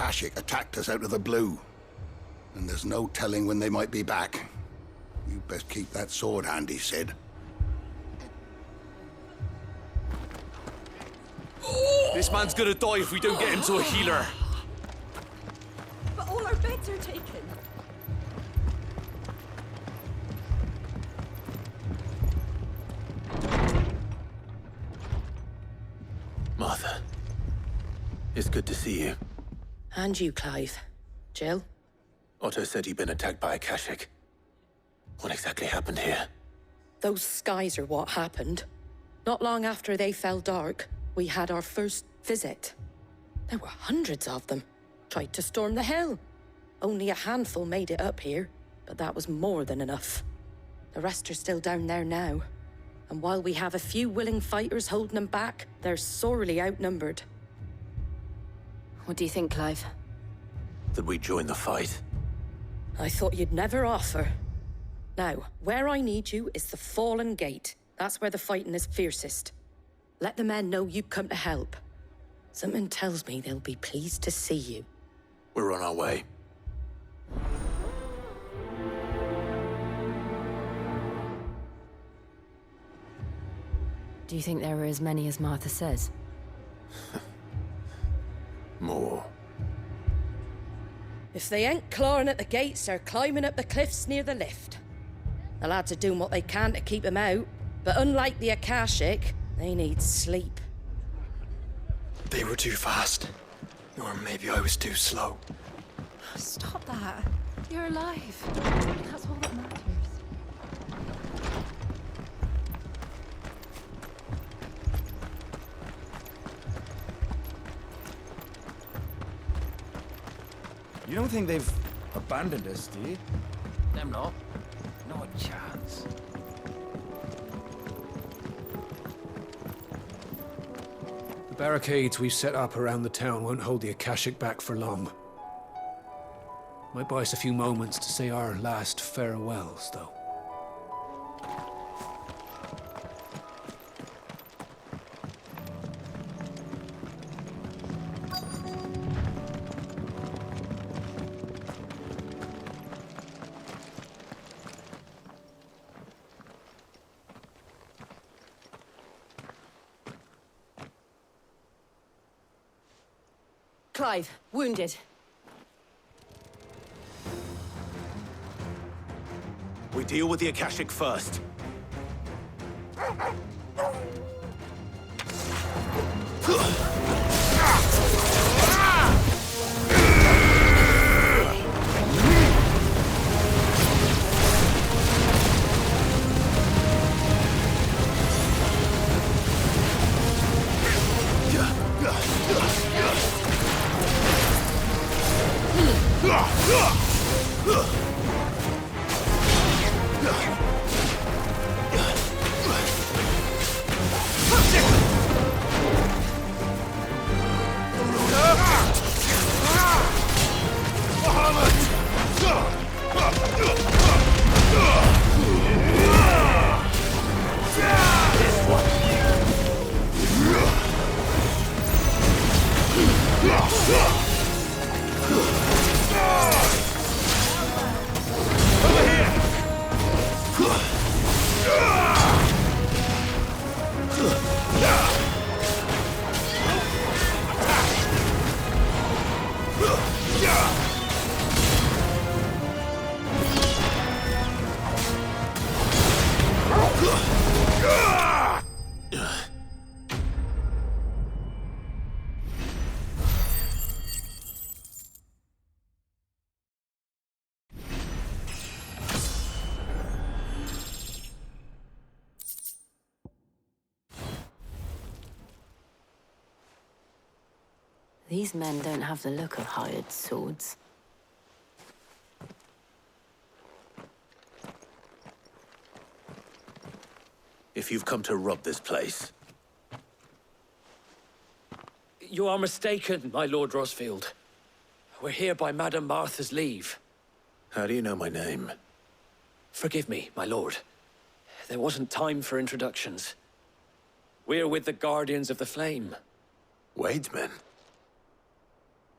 Akashic attacked us out of the blue. And there's no telling when they might be back. You best keep that sword handy, Sid. This man's gonna die if we don't get him to a healer. But all our beds are taken. Martha, it's good to see you. And you, Clive. Jill? Otto said you'd been attacked by Akashic. What exactly happened here? Those skies are what happened. Not long after they fell dark, we had our first visit. There were hundreds of them. Tried to storm the hill. Only a handful made it up here, but that was more than enough. The rest are still down there now. And while we have a few willing fighters holding them back, they're sorely outnumbered. What do you think, Clive? That we join the fight? I thought you'd never offer. Now, where I need you is the Fallen Gate. That's where the fighting is fiercest. Let the men know you come to help. Something tells me they'll be pleased to see you. We're on our way. Do you think there were as many as Martha says? More. If they ain't clawing at the gates, they're climbing up the cliffs near the lift. The lads are doing what they can to keep them out, but unlike the Akashic, they need sleep. They were too fast. Or maybe I was too slow. Stop that. You're alive. That's all that matters. You don't think they've abandoned us, do you? Them not. Not a chance. The barricades we've set up around the town won't hold the Akashic back for long. Might buy us a few moments to say our last farewells, though. Clive, wounded. We deal with the Akashic first. These men don't have the look of hired swords. If you've come to rob this place. You are mistaken, my Lord Rosfield. We're here by Madame Martha's leave. How do you know my name? Forgive me, my lord. There wasn't time for introductions. We're with the Guardians of the Flame. Wade's men?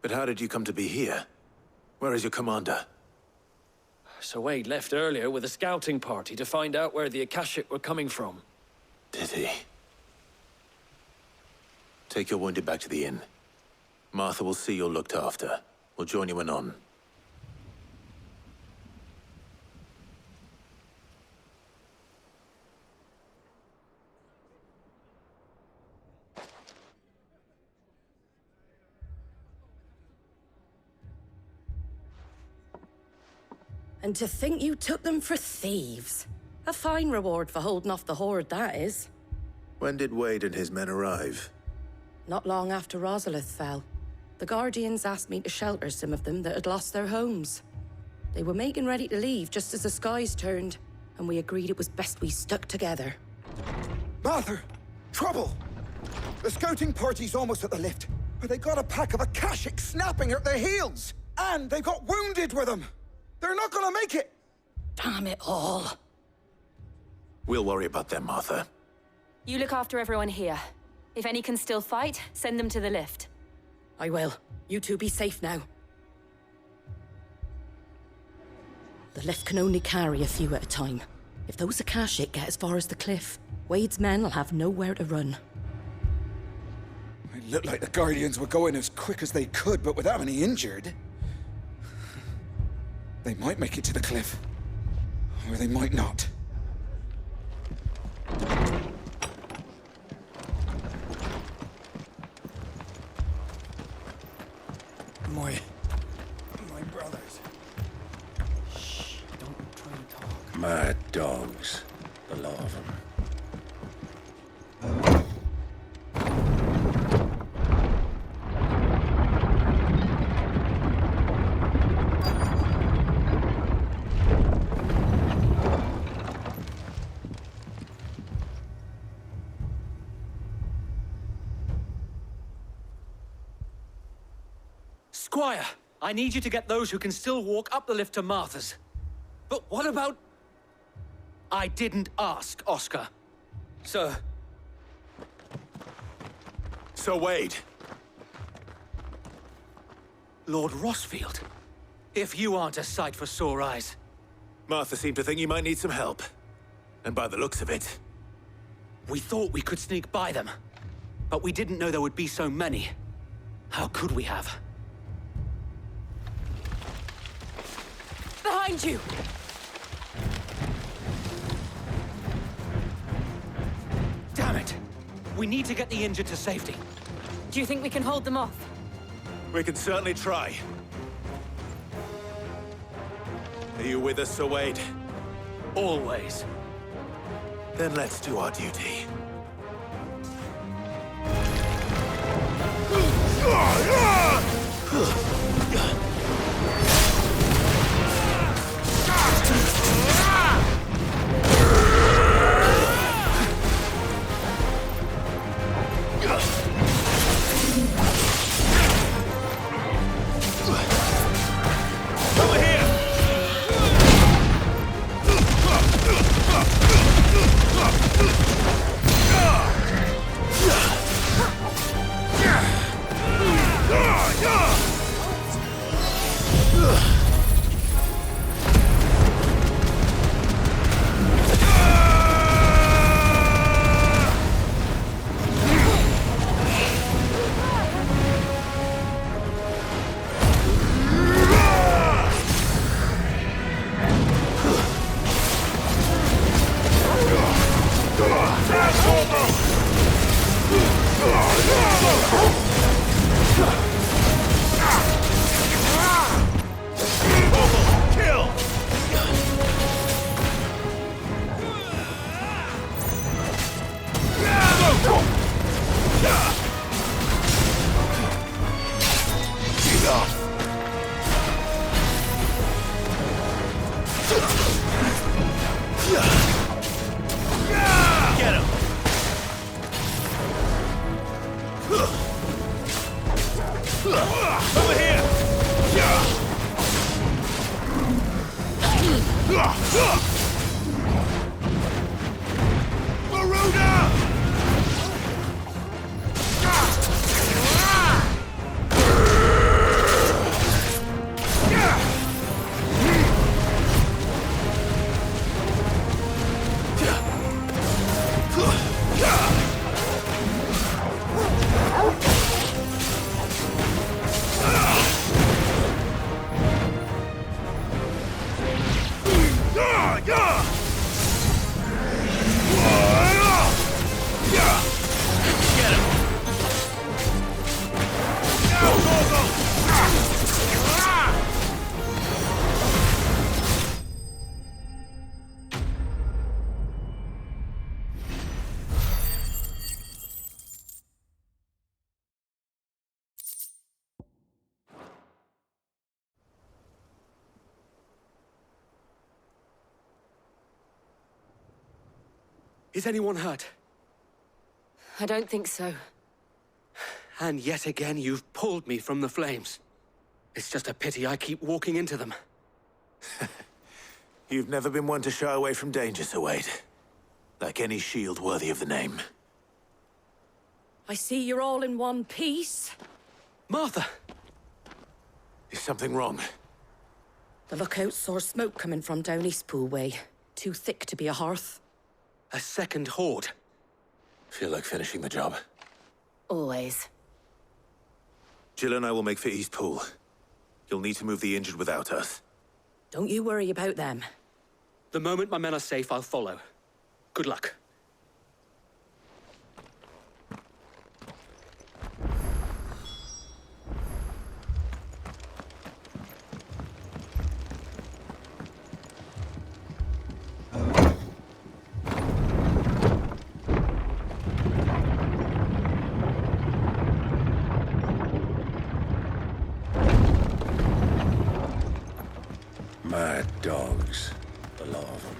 But how did you come to be here? Where is your commander? Sir Wade left earlier with a scouting party to find out where the Akashic were coming from. Did he? Take your wounded back to the inn. Martha will see you're looked after. We'll join you anon. And to think you took them for thieves. A fine reward for holding off the horde, that is. When did Wade and his men arrive? Not long after Rosalia fell. The Guardians asked me to shelter some of them that had lost their homes. They were making ready to leave just as the skies turned, and we agreed it was best we stuck together. Martha! Trouble! The scouting party's almost at the lift, but they got a pack of Akashic snapping at their heels! And they got wounded with them! They're not gonna make it! Damn it all. We'll worry about them, Martha. You look after everyone here. If any can still fight, send them to the lift. I will. You two be safe now. The lift can only carry a few at a time. If those Akashic get as far as the cliff, Wade's men will have nowhere to run. It looked like the Guardians were going as quick as they could, but without any injured. They might make it to the cliff. Or they might not. My brothers. Shh, don't try and talk. Mad dogs, the lot of them. Squire, I need you to get those who can still walk up the lift to Martha's. But what about... I didn't ask, Oscar. Sir. Sir Wade. Lord Rosfield. If you aren't a sight for sore eyes. Martha seemed to think you might need some help. And by the looks of it... We thought we could sneak by them. But we didn't know there would be so many. How could we have? Behind you! Damn it! We need to get the injured to safety. Do you think we can hold them off? We can certainly try. Are you with us, Sir Wade? Always. Then let's do our duty. Is anyone hurt? I don't think so. And yet again, you've pulled me from the flames. It's just a pity I keep walking into them. You've never been one to shy away from danger, Sir Wade. Like any shield worthy of the name. I see you're all in one piece. Martha! Is something wrong? The lookout saw smoke coming from down Eastpool way. Too thick to be a hearth. A second horde. Feel like finishing the job. Always. Jill and I will make for Eastpool. You'll need to move the injured without us. Don't you worry about them. The moment my men are safe, I'll follow. Good luck. Mad dogs. A lot of them.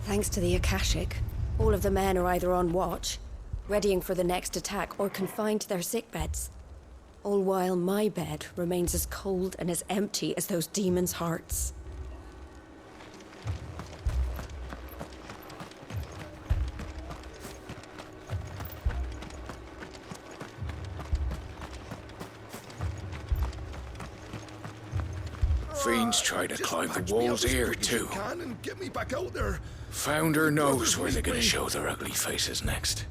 Thanks to the Akashic, all of the men are either on watch, readying for the next attack, or confined to their sickbeds. All while my bed remains as cold and as empty as those demons' hearts. Fiends try to climb the walls here, too. And get me back out there. Founder knows where they're gonna show their ugly faces next.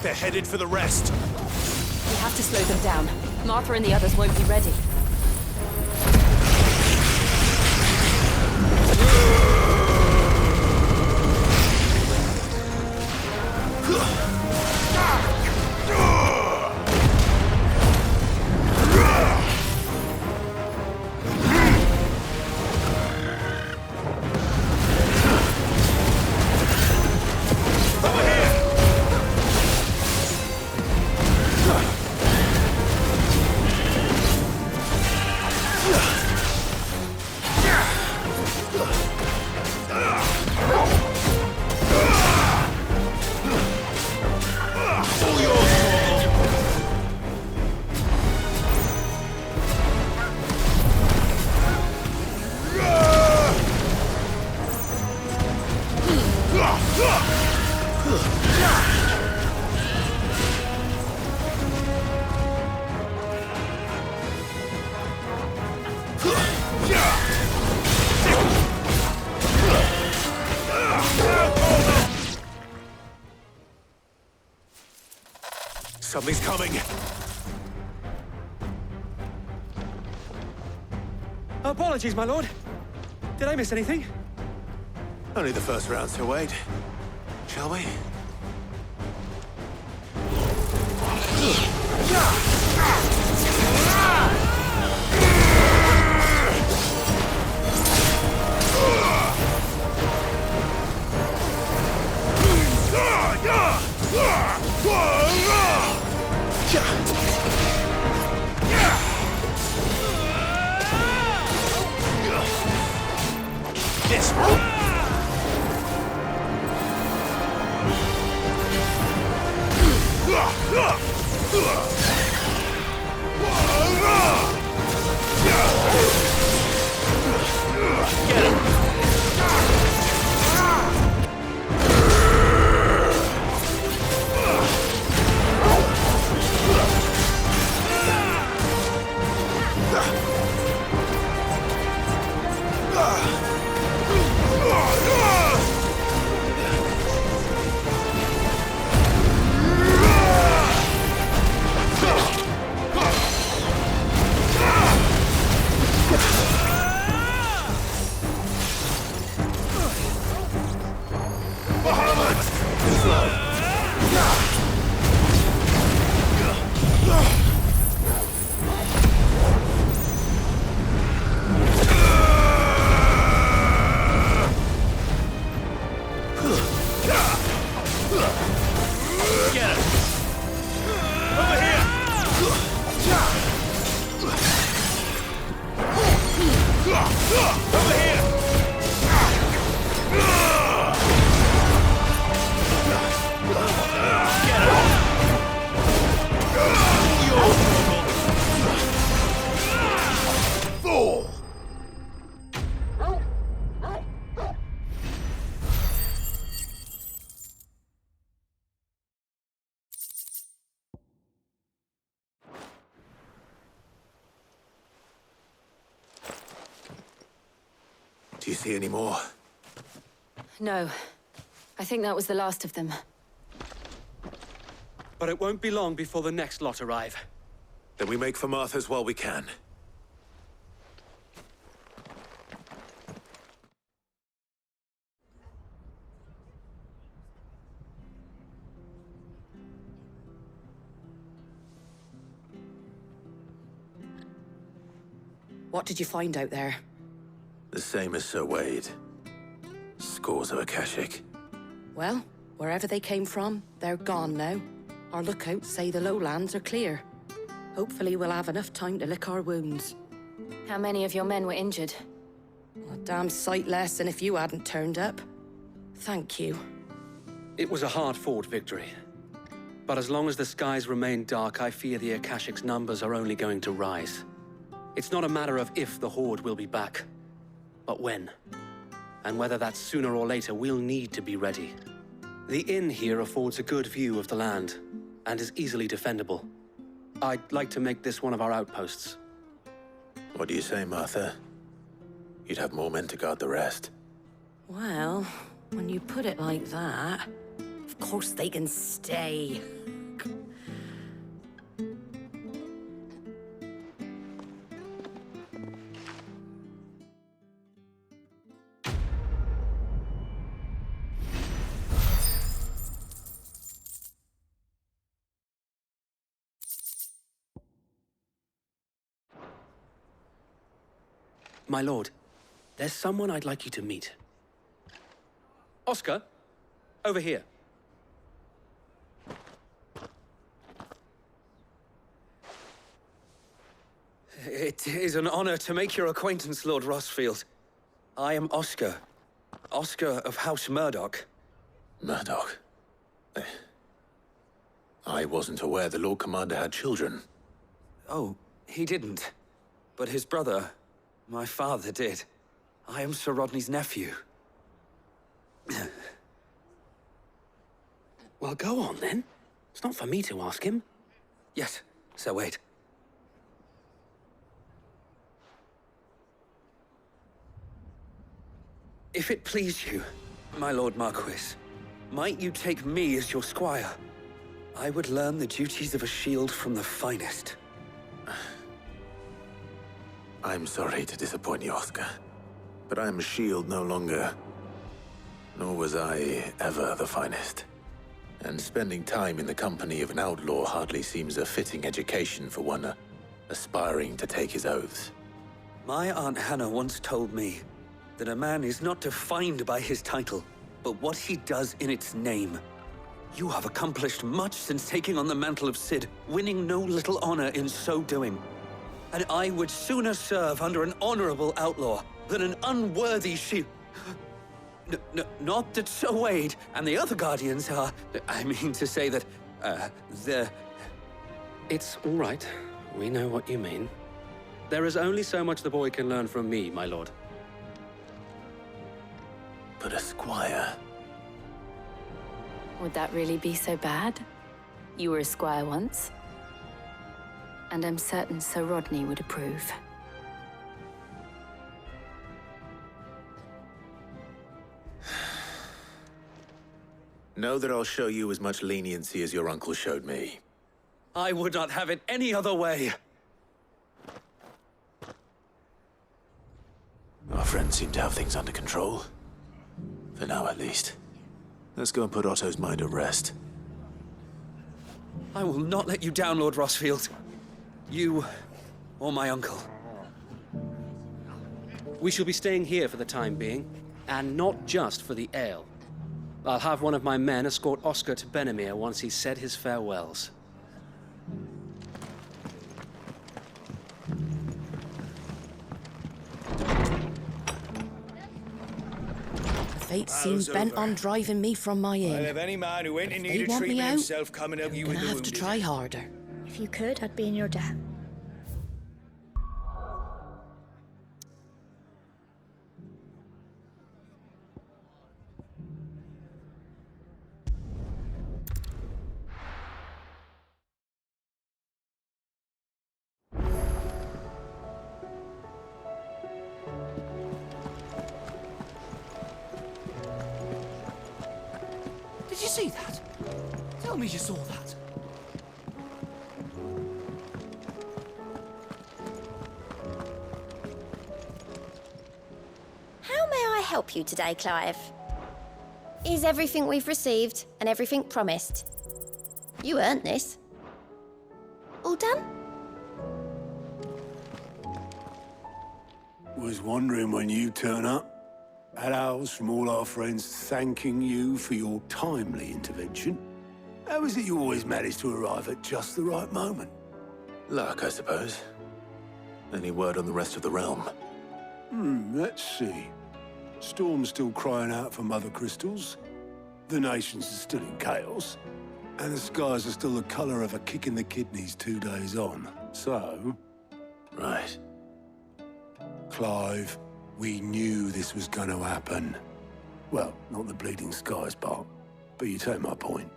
They're headed for the rest. We have to slow them down. Martha and the others won't be ready. Something's coming. Apologies, my lord. Did I miss anything? Only the first round, Sir Wade. Shall we? This Get him! Do you see any more? No. I think that was the last of them. But it won't be long before the next lot arrive. Then we make for Martha's while we can. What did you find out there? The same as Sir Wade. Scores of Akashic. Well, wherever they came from, they're gone now. Our lookouts say the lowlands are clear. Hopefully we'll have enough time to lick our wounds. How many of your men were injured? A damn sight less than if you hadn't turned up. Thank you. It was a hard-fought victory. But as long as the skies remain dark, I fear the Akashic's numbers are only going to rise. It's not a matter of if the Horde will be back, but when. And whether that's sooner or later, we'll need to be ready. The inn here affords a good view of the land, and is easily defendable. I'd like to make this one of our outposts. What do you say, Martha? You'd have more men to guard the rest. Well, when you put it like that, of course they can stay. My lord, there's someone I'd like you to meet. Oscar, over here. It is an honor to make your acquaintance, Lord Rosfield. I am Oscar. Oscar of House Murdoch. Murdoch? I wasn't aware the Lord Commander had children. Oh, he didn't. But his brother, my father, did. I am Sir Rodney's nephew. Well, go on, then. It's not for me to ask him. Yes, Sir Wade. If it please you, my Lord Marquis, might you take me as your squire? I would learn the duties of a shield from the finest. I'm sorry to disappoint you, Oscar. But I am a shield no longer. Nor was I ever the finest. And spending time in the company of an outlaw hardly seems a fitting education for one aspiring to take his oaths. My Aunt Hannah once told me that a man is not defined by his title, but what he does in its name. You have accomplished much since taking on the mantle of Cid, winning no little honor in so doing. And I would sooner serve under an honorable outlaw than an unworthy shield. Not that Sir Wade and the other Guardians are... I mean to say that, they're... It's all right. We know what you mean. There is only so much the boy can learn from me, my lord. But a squire... Would that really be so bad? You were a squire once. And I'm certain Sir Rodney would approve. Know that I'll show you as much leniency as your uncle showed me. I would not have it any other way. Our friends seem to have things under control. For now, at least. Let's go and put Otto's mind at rest. I will not let you down, Lord Rosfield. You or my uncle. We shall be staying here for the time being, and not just for the ale. I'll have one of my men escort Oscar to Benimir once he's said his farewells. Fate seems bent on driving me from my inn. Well, if any man who ain't in If need they of want me treatment out, himself coming up I'm you gonna with the have to wounded. try harder. If you could, I'd be in your debt. Did you see that? Tell me you saw that. How may I help you today, Clive? Is everything we've received and everything promised? You earned this. All done? Was wondering when you turn up. Had owls from all our friends thanking you for your timely intervention. How is it you always manage to arrive at just the right moment? Luck, I suppose. Any word on the rest of the realm? Let's see. Storm's still crying out for mother crystals. The nations are still in chaos. And the skies are still the color of a kick in the kidneys 2 days on. So... Right. Clive, we knew this was going to happen. Well, not the bleeding skies part, but you take my point.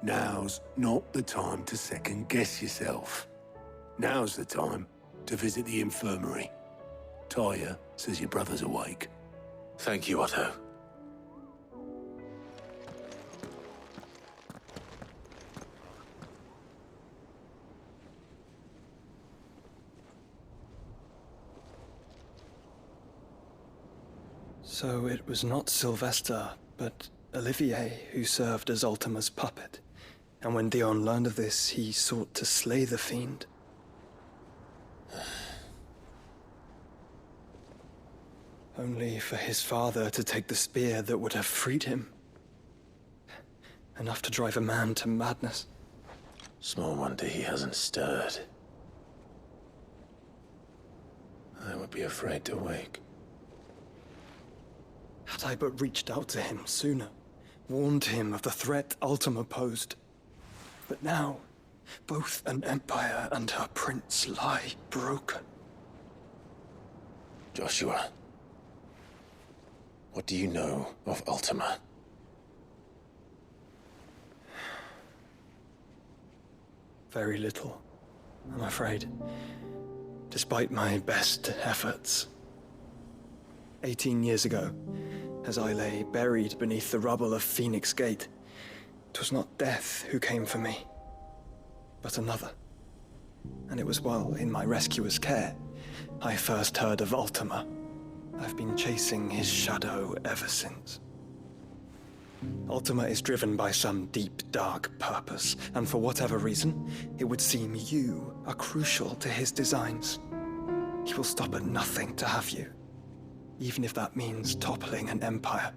Now's not the time to second-guess yourself. Now's the time to visit the infirmary. Tyre says your brother's awake. Thank you, Otto. So it was not Sylvester, but Olivier who served as Ultima's puppet. And when Dion learned of this, he sought to slay the fiend. Only for his father to take the spear that would have freed him. Enough to drive a man to madness. Small wonder he hasn't stirred. I would be afraid to wake. Had I but reached out to him sooner, warned him of the threat Ultima posed. But now, both an empire and her prince lie broken. Joshua, what do you know of Ultima? Very little, I'm afraid. Despite my best efforts. 18 years ago, as I lay buried beneath the rubble of Phoenix Gate, 'twas not death who came for me, but another. And it was while in my rescuer's care, I first heard of Ultima. I've been chasing his shadow ever since. Ultima is driven by some deep, dark purpose, and for whatever reason, it would seem you are crucial to his designs. He will stop at nothing to have you, even if that means toppling an empire.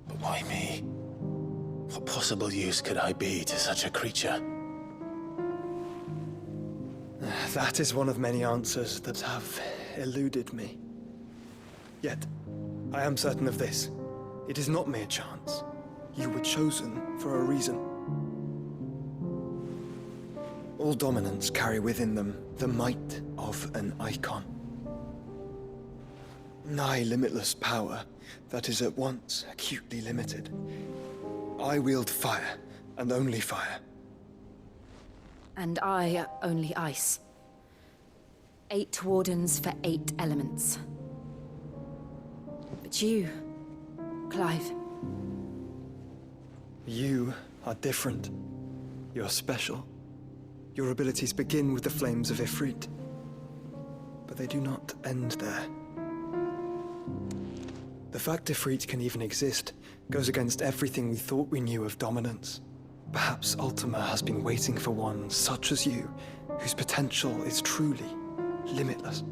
But why me? What possible use could I be to such a creature? That is one of many answers that have eluded me. Yet, I am certain of this. It is not mere chance. You were chosen for a reason. All dominants carry within them the might of an Eikon. Nigh limitless power that is at once acutely limited. I wield fire, and only fire. And I only ice. 8 wardens for 8 elements. But you, Clive. You are different. You're special. Your abilities begin with the flames of Ifrit. But they do not end there. The fact Ifrit can even exist goes against everything we thought we knew of dominance. Perhaps Ultima has been waiting for one such as you, whose potential is truly limitless.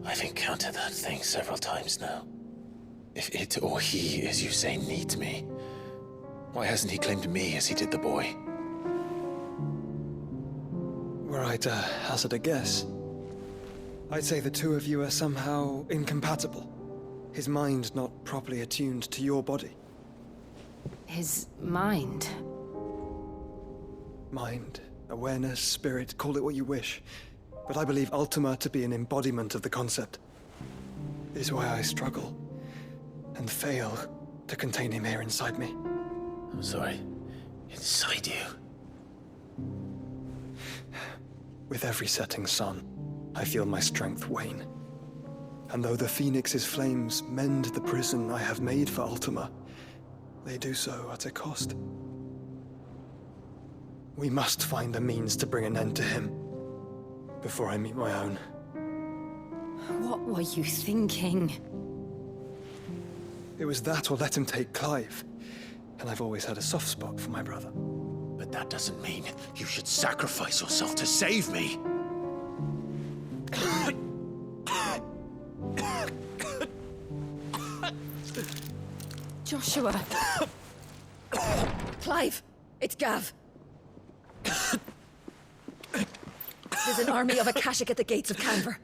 I've encountered that thing several times now. If it or he, as you say, needs me, why hasn't he claimed me as he did the boy? Were I to hazard a guess, I'd say the two of you are somehow incompatible. His mind not properly attuned to your body. His mind? Mind, awareness, spirit, call it what you wish. But I believe Ultima to be an embodiment of the concept. This is why I struggle and fail to contain him here inside me. I'm sorry. Inside you? With every setting sun, I feel my strength wane. And though the Phoenix's flames mend the prison I have made for Ultima, they do so at a cost. We must find a means to bring an end to him before I meet my own. What were you thinking? It was that or let him take Clive. And I've always had a soft spot for my brother. But that doesn't mean you should sacrifice yourself to save me. Joshua. Clive, it's Gav. There's an army of Akashic at the gates of Canver.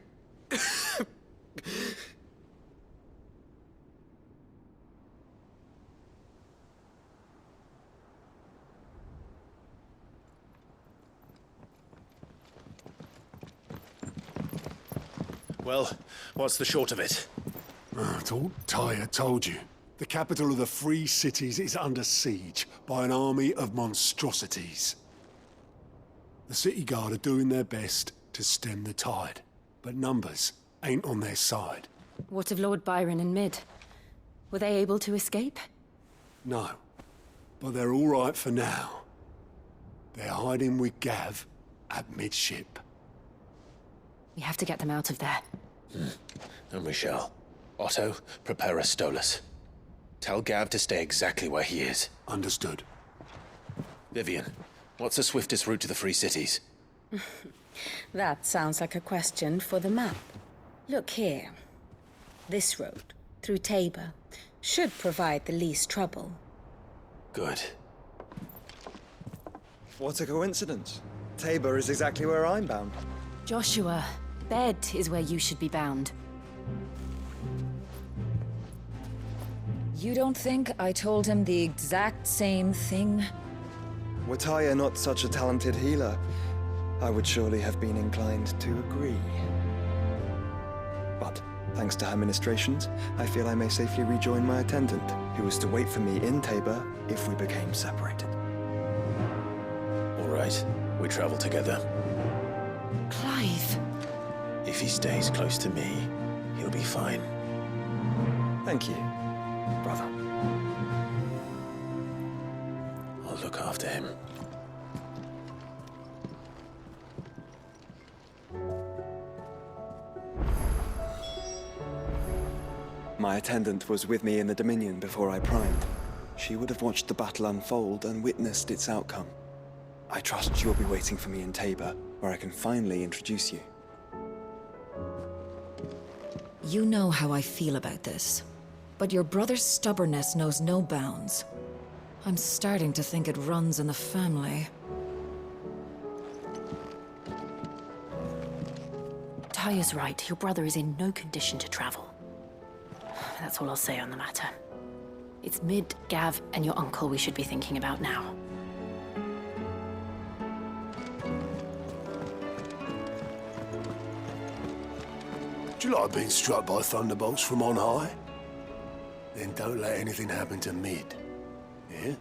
Well, what's the short of it? I thought Tyre told you. The capital of the Free Cities is under siege by an army of monstrosities. The City Guard are doing their best to stem the tide, but numbers ain't on their side. What of Lord Byron and Mid? Were they able to escape? No, but they're all right for now. They're hiding with Gav at midship. We have to get them out of there. And we shall. Otto, prepare a Stolas. Tell Gav to stay exactly where he is. Understood. Vivian, what's the swiftest route to the Free Cities? That sounds like a question for the map. Look here. This road, through Tabor, should provide the least trouble. Good. What a coincidence. Tabor is exactly where I'm bound. Joshua, bed is where you should be bound. You don't think I told him the exact same thing? Were Tyre not such a talented healer, I would surely have been inclined to agree. But, thanks to her ministrations, I feel I may safely rejoin my attendant, who was to wait for me in Tabor if we became separated. All right, we travel together. Clive! If he stays close to me, he'll be fine. Thank you, brother. I'll look after him. My attendant was with me in the Dominion before I primed. She would have watched the battle unfold and witnessed its outcome. I trust you'll be waiting for me in Tabor, where I can finally introduce you. You know how I feel about this, but your brother's stubbornness knows no bounds. I'm starting to think it runs in the family. Tyre's right. Your brother is in no condition to travel. That's all I'll say on the matter. It's Mid, Gav, and your uncle we should be thinking about now. Do you like being struck by thunderbolts from on high? Then don't let anything happen to Mid. Yeah?